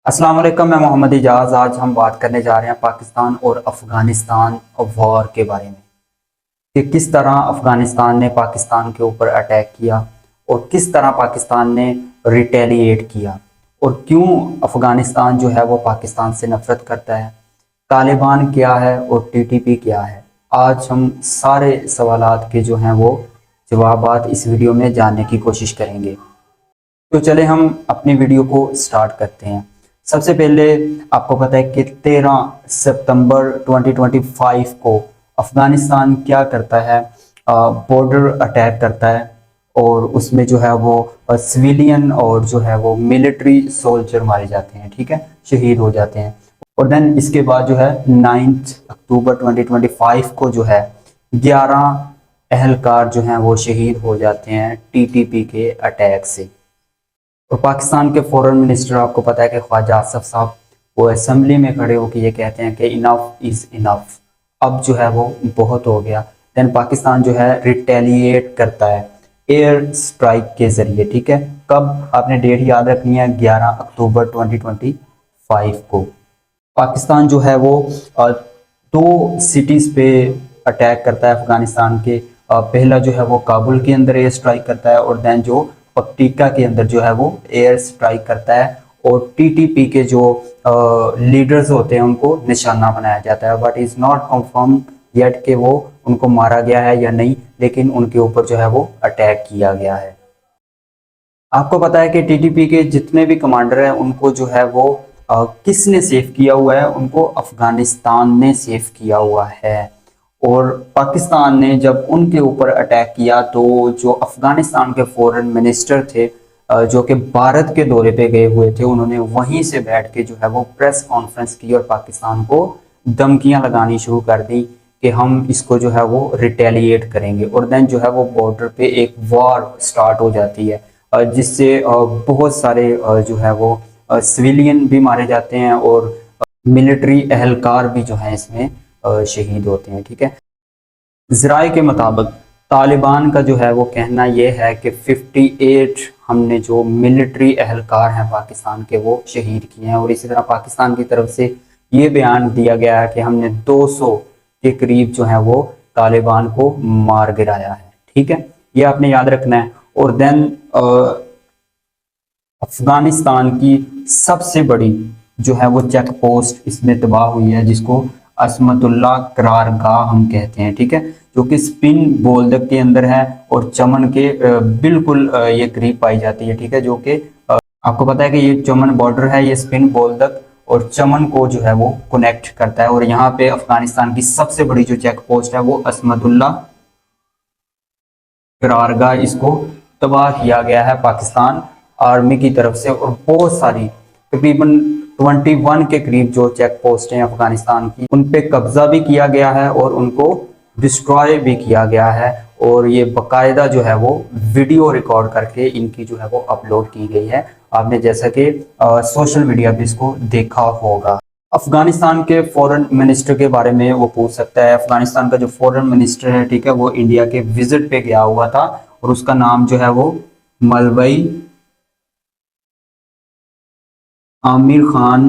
अस्सलाम वालेकुम, मैं मोहम्मद इजाज़। आज हम बात करने जा रहे हैं पाकिस्तान और अफ़गानिस्तान वॉर के बारे में कि किस तरह अफ़गानिस्तान ने पाकिस्तान के ऊपर अटैक किया और किस तरह पाकिस्तान ने रिटेलिएट किया और क्यों अफ़गानिस्तान जो है वो पाकिस्तान से नफ़रत करता है। तालिबान क्या है और टीटीपी क्या है। आज हम सारे सवालात के जो हैं वो जवाबात इस वीडियो में जानने की कोशिश करेंगे। तो चले हम अपनी वीडियो को स्टार्ट करते हैं। सबसे पहले आपको पता है कि 13 सितंबर 2025 को अफगानिस्तान क्या करता है, बॉर्डर अटैक करता है और उसमें जो है वो सिविलियन और जो है वो मिलिट्री सोल्जर मारे जाते हैं, ठीक है, शहीद हो जाते हैं। और देन इसके बाद जो है 9 अक्टूबर 2025 को जो है 11 अहलकार जो हैं वो शहीद हो जाते हैं टीटीपी के अटैक से। और पाकिस्तान के फॉरेन मिनिस्टर आपको पता है कि ख्वाजा आसिफ साहब वो असेंबली में खड़े होकर ये कहते हैं कि इनफ इज़ इनफ, अब जो है वो बहुत हो गया। देन पाकिस्तान जो है रिटेलिएट करता है एयर स्ट्राइक के जरिए, ठीक है। कब, आपने डेट याद रखनी है, 11 अक्टूबर 2025 को पाकिस्तान जो है वो दो सिटीज़ पे अटैक करता है अफगानिस्तान के। पहला जो है वो काबुल के अंदर एयर स्ट्राइक करता है और देन जो पक्टिका के अंदर जो है वो एयर स्ट्राइक करता है और टीटीपी के जो लीडर्स होते हैं उनको निशाना बनाया जाता है। But is not confirm yet कि वो उनको मारा गया है या नहीं, लेकिन उनके ऊपर जो है वो अटैक किया गया है। आपको पता है कि टीटीपी के जितने भी कमांडर हैं उनको जो है वो किसने सेव किया हुआ है, उनको अफगानिस्तान ने सेव किया हुआ है। और पाकिस्तान ने जब उनके ऊपर अटैक किया तो जो अफगानिस्तान के फॉरेन मिनिस्टर थे जो कि भारत के दौरे पे गए हुए थे, उन्होंने वहीं से बैठ के जो है वो प्रेस कॉन्फ्रेंस की और पाकिस्तान को धमकियां लगानी शुरू कर दी कि हम इसको जो है वो रिटेलिएट करेंगे। और देन जो है वो बॉर्डर पे एक वॉर स्टार्ट हो जाती है जिससे बहुत सारे जो है वो सिविलियन भी मारे जाते हैं और मिलिट्री अहलकार भी जो है इसमें शहीद होते हैं, ठीक है। ज़राए के मुताबिक तालिबान का जो है वो कहना यह है कि 58 हमने जो मिलिट्री अहलकार हैं पाकिस्तान के वो शहीद किए हैं। और इसी तरह पाकिस्तान की तरफ से ये बयान दिया गया है कि हमने 200 के करीब जो है वो तालिबान को मार गिराया है, ठीक है। ये आपने याद रखना है। और देन अफगानिस्तान की सबसे बड़ी जो है वो चेक पोस्ट इसमें तबाह हुई है जिसको असमतुल्ला करारगाह हम कहते हैं, ठीक है, जो कि स्पिन बोल्दक के अंदर है और चमन के बिल्कुल ये करीब पाई जाती है, ठीक है। जो कि आपको पता है कि ये चमन बॉर्डर है, ये स्पिन बोल्दक और चमन को जो है वो कनेक्ट करता है। और यहाँ पे अफगानिस्तान की सबसे बड़ी जो चेक पोस्ट है वो असमतुल्ला करारगाह, इसको तबाह किया गया है पाकिस्तान आर्मी की तरफ से। और बहुत सारी तकरीबन 21 के करीब जो चेक पोस्ट हैं अफगानिस्तान की, उन पे कब्जा भी किया गया है और उनको डिस्ट्रॉय भी किया गया है। और ये बाकायदा जो है वो वीडियो रिकॉर्ड करके इनकी जो है वो अपलोड की गई है। आपने जैसा कि सोशल मीडिया पे इसको देखा होगा। अफगानिस्तान के फॉरेन मिनिस्टर के बारे में वो पूछ सकता है। अफगानिस्तान का जो फॉरेन मिनिस्टर है, ठीक है, वो इंडिया के विजिट पे गया हुआ था और उसका नाम जो है वो मलवई आमिर खान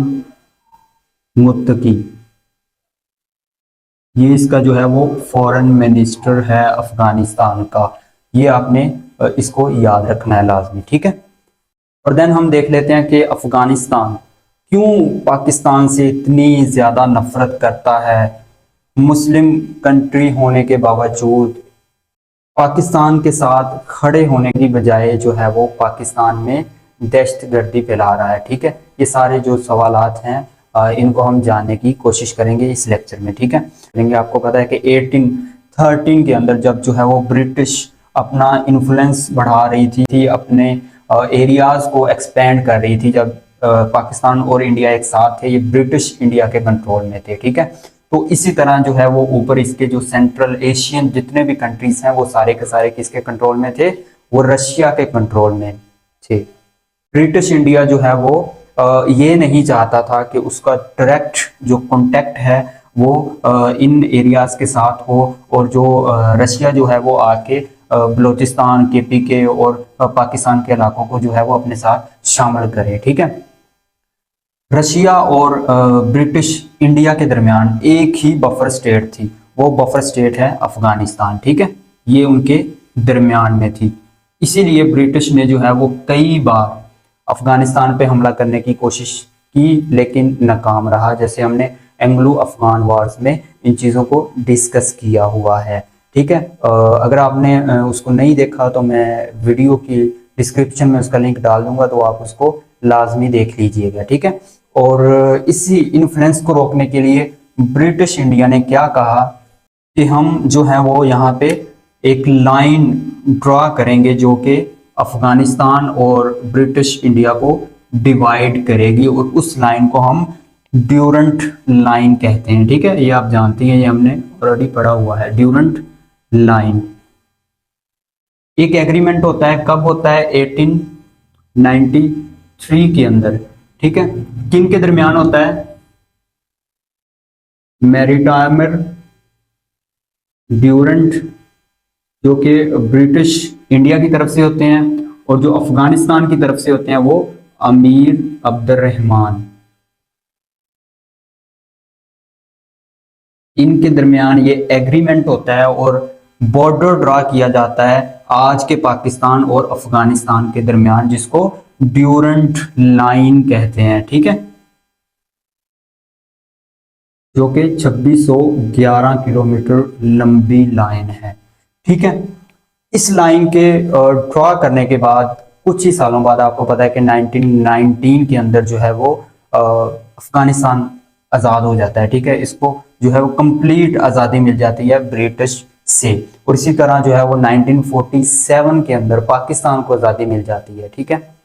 मुत्तकी, ये इसका जो है वो फॉरेन मिनिस्टर है अफगानिस्तान का। ये आपने इसको याद रखना है लाजमी, ठीक है। और देन हम देख लेते हैं कि अफगानिस्तान क्यों पाकिस्तान से इतनी ज़्यादा नफरत करता है। मुस्लिम कंट्री होने के बावजूद पाकिस्तान के साथ खड़े होने की बजाय जो है वो पाकिस्तान में दहशतगर्दी फैला रहा है, ठीक है। ये सारे जो सवालात हैं इनको हम जानने की कोशिश करेंगे इस लेक्चर में, ठीक है। करेंगे। आपको पता है कि 1813 के अंदर जब जो है वो ब्रिटिश अपना इन्फ्लुएंस बढ़ा रही थी अपने एरियाज को एक्सपेंड कर रही थी, जब पाकिस्तान और इंडिया एक साथ थे, ये ब्रिटिश इंडिया के कंट्रोल में थे, ठीक है। तो इसी तरह जो है वो ऊपर इसके जो सेंट्रल एशियन जितने भी कंट्रीज हैं वो सारे के सारे किसके कंट्रोल में थे, वो रशिया के कंट्रोल में थे। ब्रिटिश इंडिया जो है वो ये नहीं चाहता था कि उसका डायरेक्ट जो कांटेक्ट है वो इन एरियाज के साथ हो और जो रशिया जो है वो आके बलूचिस्तान, केपीके और पाकिस्तान के इलाकों को जो है वो अपने साथ शामिल करे, ठीक है। रशिया और ब्रिटिश इंडिया के दरमियान एक ही बफर स्टेट थी, वो बफर स्टेट है अफगानिस्तान। ठीक है, ये उनके दरमियान में थी। इसीलिए ब्रिटिश ने जो है वो कई बार अफगानिस्तान पे हमला करने की कोशिश की, लेकिन नाकाम रहा। जैसे हमने एंग्लो अफगान वॉर्स में इन चीज़ों को डिस्कस किया हुआ है। ठीक है, अगर आपने उसको नहीं देखा तो मैं वीडियो की डिस्क्रिप्शन में उसका लिंक डाल दूंगा, तो आप उसको लाजमी देख लीजिएगा। ठीक है, और इसी इन्फ्लुएंस को रोकने के लिए ब्रिटिश इंडिया ने क्या कहा कि हम जो है वो यहाँ पे एक लाइन ड्रा करेंगे जो कि अफगानिस्तान और ब्रिटिश इंडिया को डिवाइड करेगी, और उस लाइन को हम ड्यूरंट लाइन कहते हैं। ठीक है, ये आप जानते हैं, ये हमने ऑलरेडी पढ़ा हुआ है। ड्यूरंट लाइन एक एग्रीमेंट होता है, कब होता है? 1893 के अंदर। ठीक है, किन के दरमियान होता है? मैरीटाइमर ड्यूरंट, जो कि ब्रिटिश इंडिया की तरफ से होते हैं, और जो अफगानिस्तान की तरफ से होते हैं वो अमीर अब्दुर्रहमान। इनके दरमियान ये एग्रीमेंट होता है और बॉर्डर ड्रा किया जाता है आज के पाकिस्तान और अफगानिस्तान के दरमियान, जिसको ड्यूरंट लाइन कहते हैं। ठीक है, जो कि 2611 किलोमीटर लंबी लाइन है। ठीक है, इस लाइन के ड्रॉ करने के बाद कुछ ही सालों बाद, आपको पता है कि 1919 के अंदर जो है वो अफगानिस्तान आज़ाद हो जाता है। ठीक है, इसको जो है वो कंप्लीट आज़ादी मिल जाती है ब्रिटिश से, और इसी तरह जो है वो 1947 के अंदर पाकिस्तान को आज़ादी मिल जाती है। ठीक है,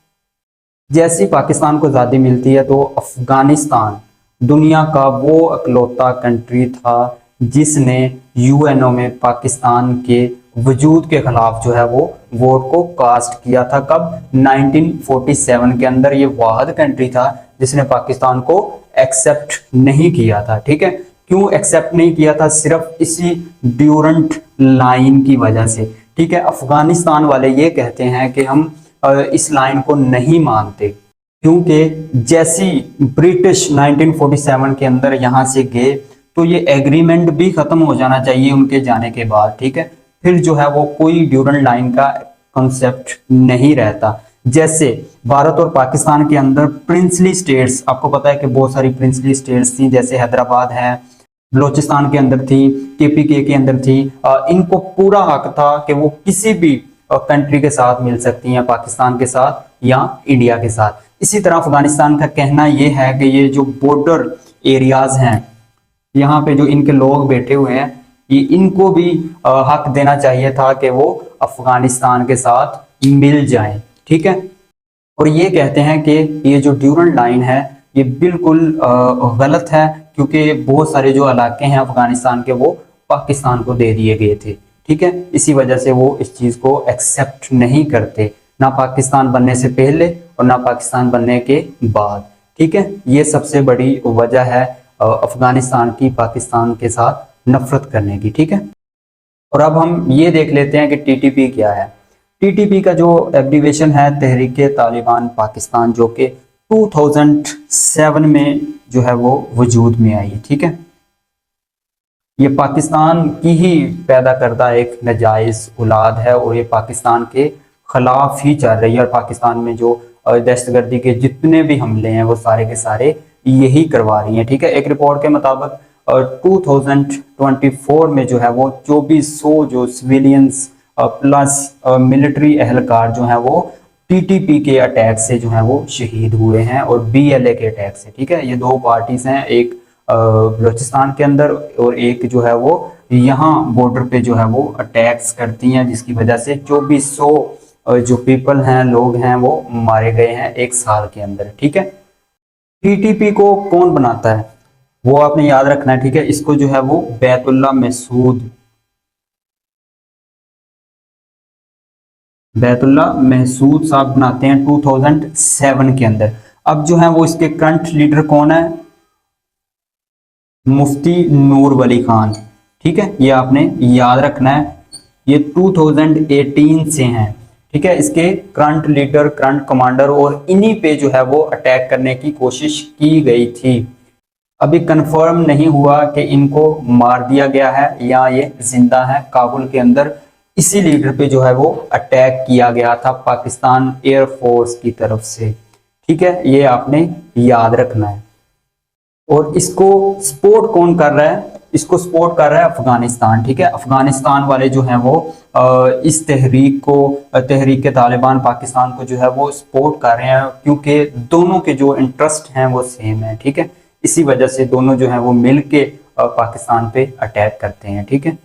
जैसी पाकिस्तान को आज़ादी मिलती है तो अफगानिस्तान दुनिया का वो अकलौता कंट्री था जिसने यूएनओ में पाकिस्तान के वजूद के खिलाफ जो है वो वोट को कास्ट किया था। कब? 1947 के अंदर। ये वाहिद कंट्री था जिसने पाकिस्तान को एक्सेप्ट नहीं किया था। ठीक है, क्यों एक्सेप्ट नहीं किया था? सिर्फ इसी ड्यूरंट लाइन की वजह से। ठीक है, अफगानिस्तान वाले ये कहते हैं कि हम इस लाइन को नहीं मानते, क्योंकि जैसी ब्रिटिश 1947 के अंदर यहाँ से गए तो ये एग्रीमेंट भी खत्म हो जाना चाहिए उनके जाने के बाद। ठीक है, फिर जो है वो कोई ड्यूरंट लाइन का कॉन्सेप्ट नहीं रहता। जैसे भारत और पाकिस्तान के अंदर प्रिंसली स्टेट्स, आपको पता है कि बहुत सारी प्रिंसली स्टेट्स थी, जैसे हैदराबाद है, बलोचिस्तान के अंदर थी, केपीके के अंदर थी। इनको पूरा हक था कि वो किसी भी कंट्री के साथ मिल सकती हैं, पाकिस्तान के साथ या इंडिया के साथ। इसी तरह अफगानिस्तान का कहना यह है कि ये जो बॉर्डर एरियाज हैं, यहाँ पे जो इनके लोग बैठे हुए हैं, ये इनको भी हक देना चाहिए था कि वो अफगानिस्तान के साथ मिल जाएं। ठीक है, और ये कहते हैं कि ये जो ड्यूरंट लाइन है ये बिल्कुल गलत है, क्योंकि बहुत सारे जो इलाके हैं अफगानिस्तान के वो पाकिस्तान को दे दिए गए थे। ठीक है, इसी वजह से वो इस चीज़ को एक्सेप्ट नहीं करते, ना पाकिस्तान बनने से पहले और ना पाकिस्तान बनने के बाद। ठीक है, ये सबसे बड़ी वजह है अफगानिस्तान की पाकिस्तान के साथ नफरत करने की। ठीक है, और अब हम ये देख लेते हैं कि टीटीपी क्या है। टीटीपी का जो एब्रीविएशन है तहरीक तालिबान पाकिस्तान, जो कि 2007 में जो है वो वजूद में आई। ठीक है, ये पाकिस्तान की ही पैदा करदा एक नाजायज औलाद है और ये पाकिस्तान के खिलाफ ही चल रही है, और पाकिस्तान में जो दहशतगर्दी के जितने भी हमले हैं वो सारे के सारे यही करवा रही हैं। ठीक है, एक रिपोर्ट के मुताबिक 2024 में जो है वो 2400 जो सिविलियंस प्लस मिलिट्री एहलकार जो है वो टीटीपी के अटैक से जो है वो शहीद हुए हैं, और बीएलए के अटैक से। ठीक है, ये दो पार्टीज हैं, एक बलोचिस्तान के अंदर और एक जो है वो यहाँ बॉर्डर पे जो है वो अटैक्स करती हैं, जिसकी वजह से 2400 जो पीपल हैं, लोग हैं, वो मारे गए हैं एक साल के अंदर। ठीक है, टीटीपी को कौन बनाता है वो आपने याद रखना है। ठीक है, इसको जो है वो बैतुल्ला महसूद साहब बनाते हैं 2007 के अंदर। अब जो है वो इसके करंट लीडर कौन है? मुफ्ती नूर वली खान। ठीक है, ये आपने याद रखना है, ये 2018 से हैं। ठीक है, इसके करंट लीडर, करंट कमांडर और इन्हीं पे जो है वो अटैक करने की कोशिश की गई थी। अभी कंफर्म नहीं हुआ कि इनको मार दिया गया है या ये जिंदा है। काबुल के अंदर इसी लीडर पे जो है वो अटैक किया गया था पाकिस्तान एयरफोर्स की तरफ से। ठीक है, ये आपने याद रखना है। और इसको सपोर्ट कौन कर रहा है? इसको सपोर्ट कर रहा है अफगानिस्तान। ठीक है, अफगानिस्तान वाले जो हैं वो इस तहरीक को, तहरीक तालिबान पाकिस्तान को जो है वो सपोर्ट कर रहे हैं, क्योंकि दोनों के जो इंटरेस्ट हैं वो सेम है। ठीक है, इसी वजह से दोनों जो हैं वो मिल के पाकिस्तान पे अटैक करते हैं। ठीक है।